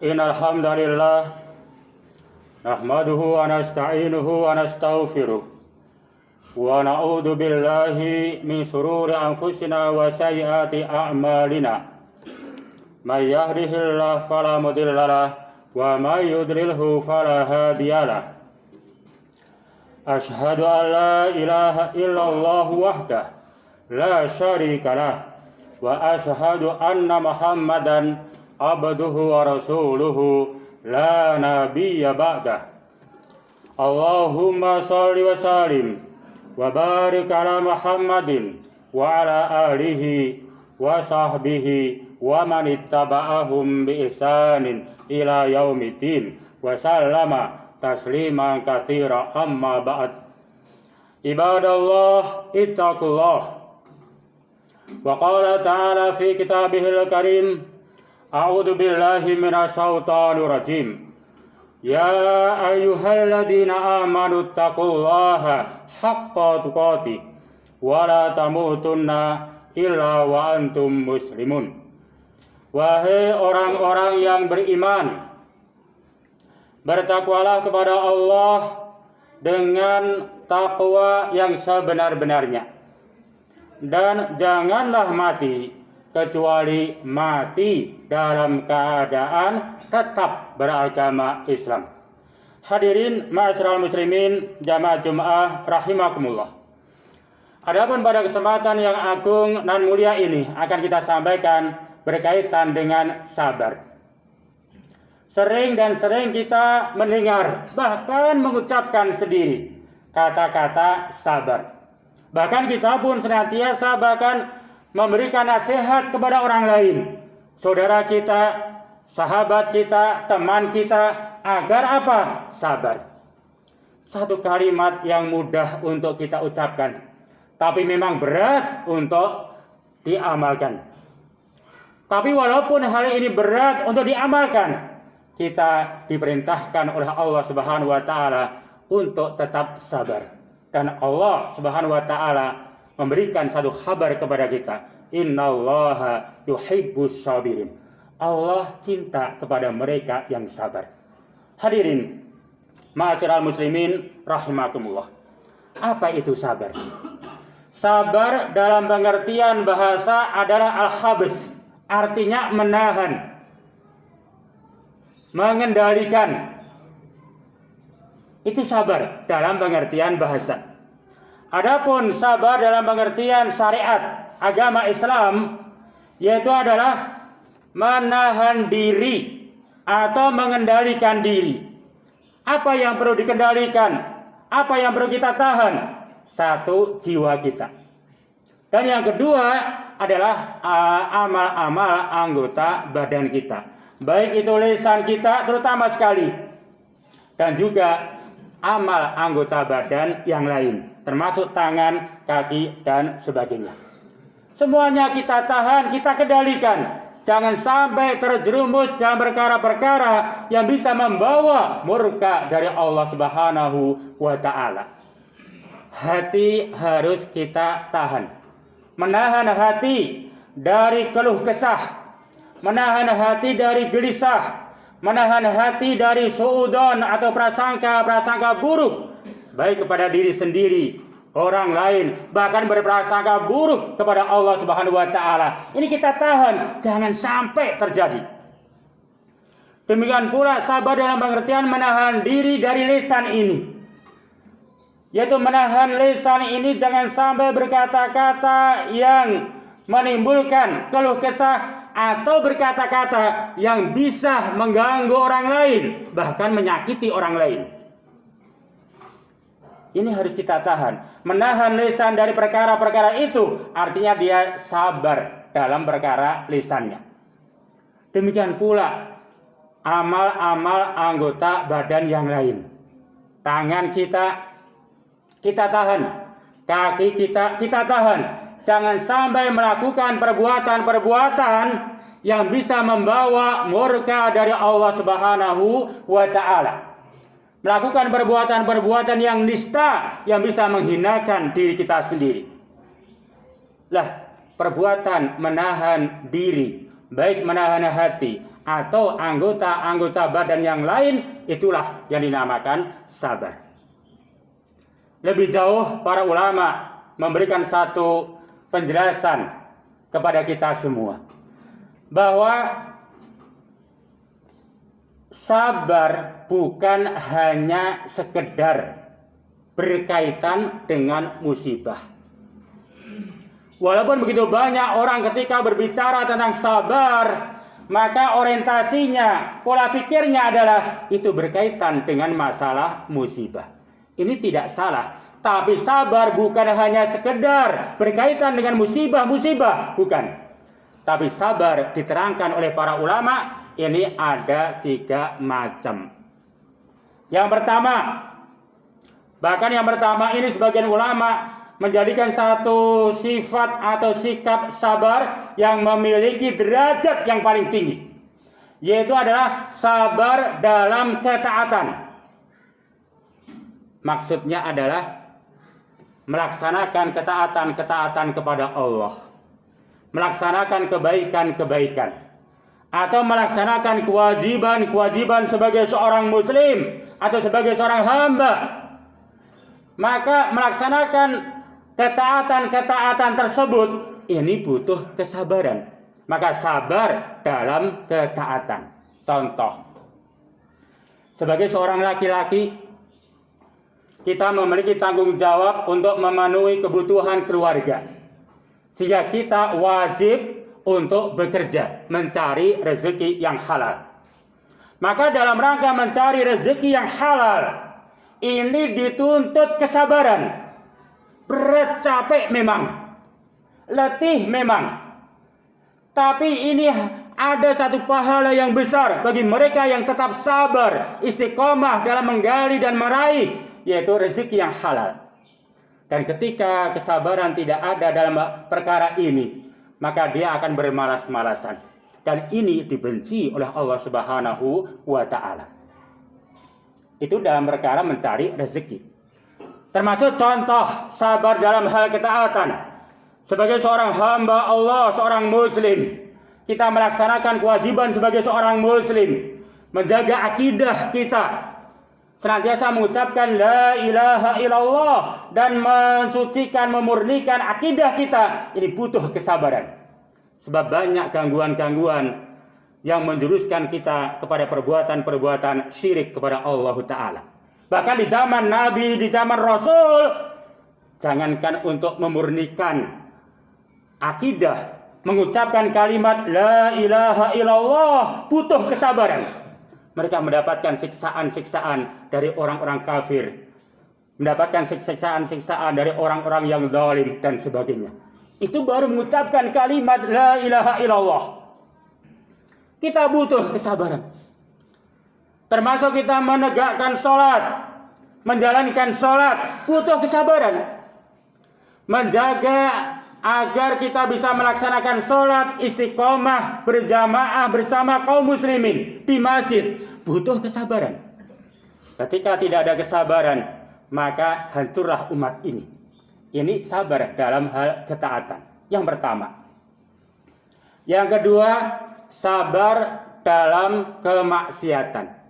Innal hamdalillah nahmaduhu wa nasta'inuhu wa nastaghfiruh wa na'udzu billahi min shururi anfusina wa sayyiati a'malina. May yahdihillahu fala mudilla lahu wa may yudlilhu fala hadiyalah. Ashhadu an la ilaha illallah wahdahu la syarika lah wa ashhadu anna Muhammadan abduhu wa rasuluhu la nabiyya ba'dah. Allahumma shalli wa sallim wa barik ala Muhammadin wa ala alihi wa sahbihi wa man ittaba'ahum bi ihsanin ila yaumiddin wa sallama tasliman katsira. Amma ba'd. Ibadallah ittaqullah. Wa qala ta'ala fi kitabihil karim, A'udzu billahi minasyaitonir rajim. Ya ayyuhalladzina amanu taqullaha haqqa tuqatih wa la tamutunna illa wa antum muslimun. Wahai orang-orang yang beriman, bertakwalah kepada Allah dengan takwa yang sebenar-benarnya, dan janganlah mati kecuali mati dalam keadaan tetap beragama Islam. Hadirin ma'asyiral muslimin jamaah Jumat rahimakumullah. Adapun pada kesempatan yang agung dan mulia ini akan kita sampaikan berkaitan dengan sabar. Sering kita mendengar, bahkan mengucapkan sendiri kata-kata sabar. Bahkan kita pun senantiasa bahkan memberikan nasihat kepada orang lain, saudara kita, sahabat kita, teman kita, agar apa? Sabar. Satu kalimat yang mudah untuk kita ucapkan, tapi memang berat untuk diamalkan. Tapi walaupun hal ini berat untuk diamalkan, kita diperintahkan oleh Allah Subhanahu wa taala untuk tetap sabar. Dan Allah Subhanahu wa taala memberikan satu kabar kepada kita, innallaha yuhibbus sabirin. Allah cinta kepada mereka yang sabar. Hadirin ma'asyiral muslimin rahimakumullah. Apa itu sabar? Sabar dalam pengertian bahasa adalah al-habs, artinya menahan, mengendalikan. Itu sabar dalam pengertian bahasa. Adapun sabar dalam pengertian syariat agama Islam, yaitu adalah menahan diri atau mengendalikan diri. Apa yang perlu dikendalikan? Apa yang perlu kita tahan? Satu, jiwa kita. Dan yang kedua adalah amal-amal anggota badan kita. Baik itu lisan kita terutama sekali, dan juga amal anggota badan yang lain, termasuk tangan, kaki, dan sebagainya. Semuanya kita tahan, kita kendalikan. Jangan sampai terjerumus dalam perkara-perkara yang bisa membawa murka dari Allah Subhanahu wa ta'ala. Hati harus kita tahan. Menahan hati dari keluh kesah, menahan hati dari gelisah, menahan hati dari suudzon atau prasangka buruk, baik kepada diri sendiri, orang lain, bahkan berprasangka buruk kepada Allah Subhanahu wa taala. Ini kita tahan, jangan sampai terjadi. Demikian pula sabar dalam pengertian menahan diri dari lisan ini, yaitu menahan lisan ini jangan sampai berkata-kata yang menimbulkan keluh kesah atau berkata-kata yang bisa mengganggu orang lain, bahkan menyakiti orang lain. Ini harus kita tahan. Menahan lisan dari perkara-perkara itu artinya dia sabar dalam perkara lisannya. Demikian pula amal-amal anggota badan yang lain. Tangan kita tahan. Kaki kita tahan. Jangan sampai melakukan perbuatan-perbuatan yang bisa membawa murka dari Allah Subhanahu wa ta'ala. Melakukan perbuatan-perbuatan yang nista, yang bisa menghinakan diri kita sendiri. Lah, perbuatan menahan diri, baik menahan hati atau anggota-anggota badan yang lain, itulah yang dinamakan sabar. Lebih jauh para ulama memberikan satu penjelasan kepada kita semua bahwa sabar bukan hanya sekedar berkaitan dengan musibah. Walaupun begitu banyak orang ketika berbicara tentang sabar, maka orientasinya, pola pikirnya adalah itu berkaitan dengan masalah musibah. Ini tidak salah, tapi sabar bukan hanya sekedar berkaitan dengan musibah-musibah, bukan. Tapi sabar diterangkan oleh para ulama ini ada 3 macam. Yang pertama, bahkan yang pertama ini sebagian ulama menjadikan satu sifat atau sikap sabar yang memiliki derajat yang paling tinggi, yaitu adalah sabar dalam ketaatan. Maksudnya adalah melaksanakan ketaatan kepada Allah, melaksanakan kebaikan, atau melaksanakan kewajiban sebagai seorang muslim atau sebagai seorang hamba. Maka melaksanakan ketaatan tersebut ini butuh kesabaran. Maka sabar dalam ketaatan. Contoh, sebagai seorang laki-laki, kita memiliki tanggung jawab untuk memenuhi kebutuhan keluarga, sehingga kita wajib untuk bekerja, mencari rezeki yang halal. Maka dalam rangka mencari rezeki yang halal, ini dituntut kesabaran. Berat, capek memang, letih memang, tapi ini ada satu pahala yang besar bagi mereka yang tetap sabar, istiqomah dalam menggali dan meraih, yaitu rezeki yang halal. Dan ketika kesabaran tidak ada dalam perkara ini, maka dia akan bermalas-malasan. Dan ini dibenci oleh Allah Subhanahu wa Ta'ala. Itu dalam perkara mencari rezeki. Termasuk contoh sabar dalam hal ketaatan. Sebagai seorang hamba Allah, seorang muslim, kita melaksanakan kewajiban sebagai seorang muslim, menjaga akidah kita, senantiasa mengucapkan la ilaha illallah dan mensucikan, memurnikan akidah kita. Ini butuh kesabaran. Sebab banyak gangguan-gangguan yang menjuruskan kita kepada perbuatan-perbuatan syirik kepada Allah Ta'ala. Bahkan di zaman Nabi, di zaman Rasul, jangankan untuk memurnikan akidah, mengucapkan kalimat la ilaha illallah, butuh kesabaran. Mereka mendapatkan siksaan-siksaan dari orang-orang kafir, mendapatkan siksaan-siksaan dari orang-orang yang zalim dan sebagainya. Itu baru mengucapkan kalimat la ilaha illallah. Kita butuh kesabaran. Termasuk kita menegakkan sholat, menjalankan sholat, butuh kesabaran. Menjaga agar kita bisa melaksanakan sholat istiqomah berjamaah bersama kaum muslimin di masjid, butuh kesabaran. Ketika tidak ada kesabaran, maka hancurlah umat ini. Ini sabar dalam hal ketaatan. Yang pertama. Yang kedua, sabar dalam kemaksiatan.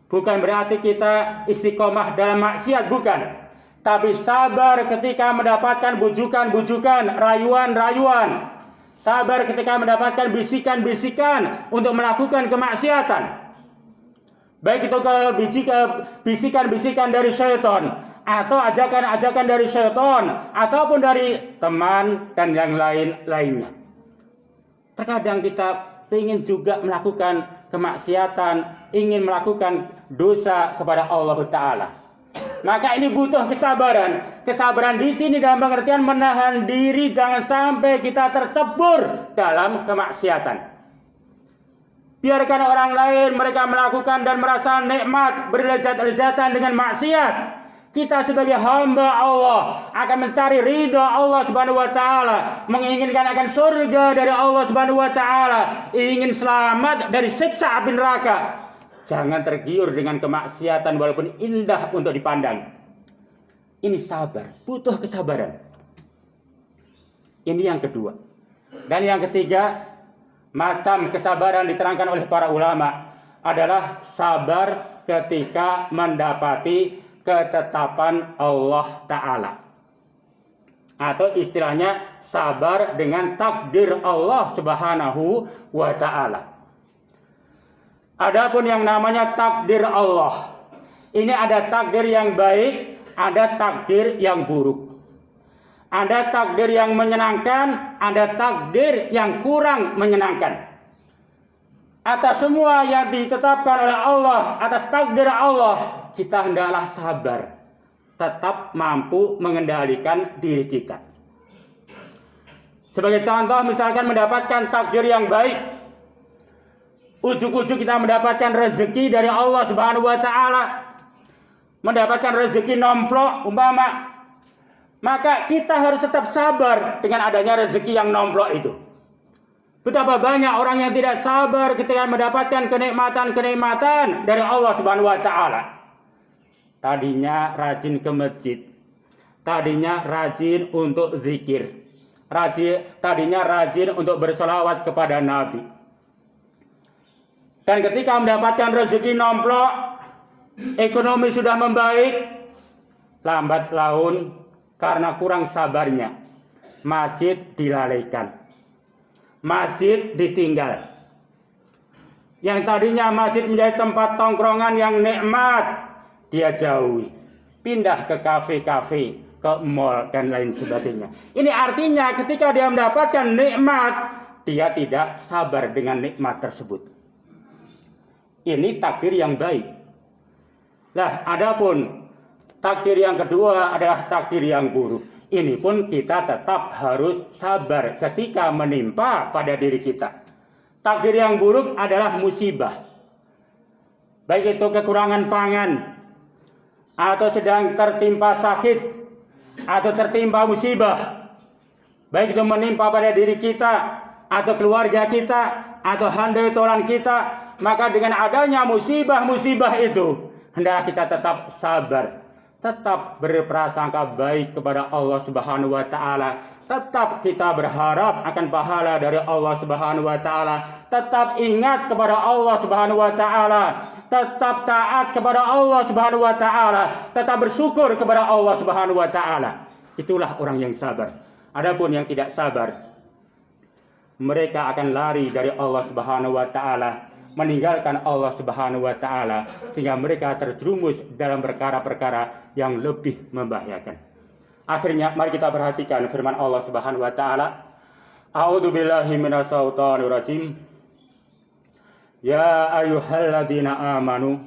Bukan berarti kita istiqomah dalam maksiat, bukan. Tapi sabar ketika mendapatkan bujukan-bujukan, rayuan-rayuan. Sabar ketika mendapatkan bisikan-bisikan untuk melakukan kemaksiatan. Baik itu bisikan-bisikan dari syaitan, atau ajakan-ajakan dari syaitan, ataupun dari teman dan yang lainnya. Terkadang kita ingin juga melakukan kemaksiatan, ingin melakukan dosa kepada Allah Ta'ala. Maka ini butuh kesabaran. Kesabaran di sini dalam pengertian menahan diri, jangan sampai kita tercebur dalam kemaksiatan. Biarkan orang lain mereka melakukan dan merasa nikmat, berlezat-lezatan dengan maksiat. Kita sebagai hamba Allah akan mencari ridha Allah Subhanahu wa Ta'ala, menginginkan akan surga dari Allah Subhanahu wa Ta'ala, ingin selamat dari siksa api neraka. Jangan tergiur dengan kemaksiatan walaupun indah untuk dipandang. Ini sabar, butuh kesabaran. Ini yang kedua. Dan yang ketiga, macam kesabaran diterangkan oleh para ulama adalah sabar ketika mendapati ketetapan Allah Ta'ala. Atau istilahnya sabar dengan takdir Allah Subhanahu wa Ta'ala. Adapun yang namanya takdir Allah, ini ada takdir yang baik, ada takdir yang buruk. Ada takdir yang menyenangkan, ada takdir yang kurang menyenangkan. Atas semua yang ditetapkan oleh Allah, atas takdir Allah, kita hendaklah sabar, tetap mampu mengendalikan diri kita. Sebagai contoh, misalkan mendapatkan takdir yang baik, ujuk-ujuk kita mendapatkan rezeki dari Allah Subhanahu wa Ta'ala, mendapatkan rezeki nomplok umpama, maka kita harus tetap sabar dengan adanya rezeki yang nomplok itu. Betapa banyak orang yang tidak sabar ketika mendapatkan kenikmatan-kenikmatan dari Allah Subhanahu wa Ta'ala. Tadinya rajin ke masjid, tadinya rajin untuk zikir, tadinya rajin untuk berselawat kepada Nabi. Dan ketika mendapatkan rezeki nomplok, ekonomi sudah membaik, lambat laun karena kurang sabarnya, masjid dilalaikan, masjid ditinggal. Yang tadinya masjid menjadi tempat tongkrongan yang nikmat, dia jauhi, pindah ke kafe-kafe, ke mall dan lain sebagainya. Ini artinya ketika dia mendapatkan nikmat, dia tidak sabar dengan nikmat tersebut. Ini takdir yang baik. Nah, adapun takdir yang kedua adalah takdir yang buruk. Ini pun kita tetap harus sabar ketika menimpa pada diri kita. Takdir yang buruk adalah musibah. Baik itu kekurangan pangan, atau sedang tertimpa sakit, atau tertimpa musibah. Baik itu menimpa pada diri kita, atau keluarga kita, atau handai tolan kita. Maka dengan adanya musibah-musibah itu, hendaklah kita tetap sabar, tetap berprasangka baik kepada Allah Subhanahu wa Ta'ala, tetap kita berharap akan pahala dari Allah Subhanahu wa Ta'ala, tetap ingat kepada Allah Subhanahu wa Ta'ala, tetap taat kepada Allah Subhanahu wa Ta'ala, tetap bersyukur kepada Allah Subhanahu wa Ta'ala. Itulah orang yang sabar. Adapun yang tidak sabar, mereka akan lari dari Allah Subhanahu wa Ta'ala, meninggalkan Allah Subhanahu wa Ta'ala, sehingga mereka terjerumus dalam perkara-perkara yang lebih membahayakan. Akhirnya mari kita perhatikan firman Allah Subhanahu wa Ta'ala. A'udzubillahi minasyaitonir rajim. Ya ayyuhalladzina amanu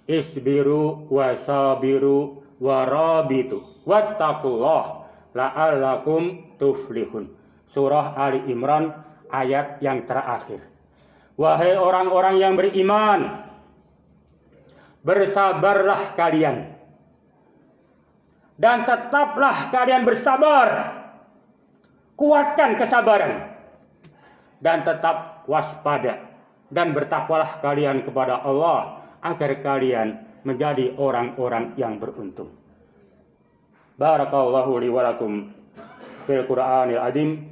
isbiru wasabiru warabitu wattaqullah la'allakum tuflihun. Surah Ali Imran ayat yang terakhir. Wahai orang-orang yang beriman, bersabarlah kalian, dan tetaplah kalian bersabar. Kuatkan kesabaran, dan tetap waspada, dan bertakwalah kalian kepada Allah, agar kalian menjadi orang-orang yang beruntung. Barakallahu li wa lakum fil Qur'anil azim.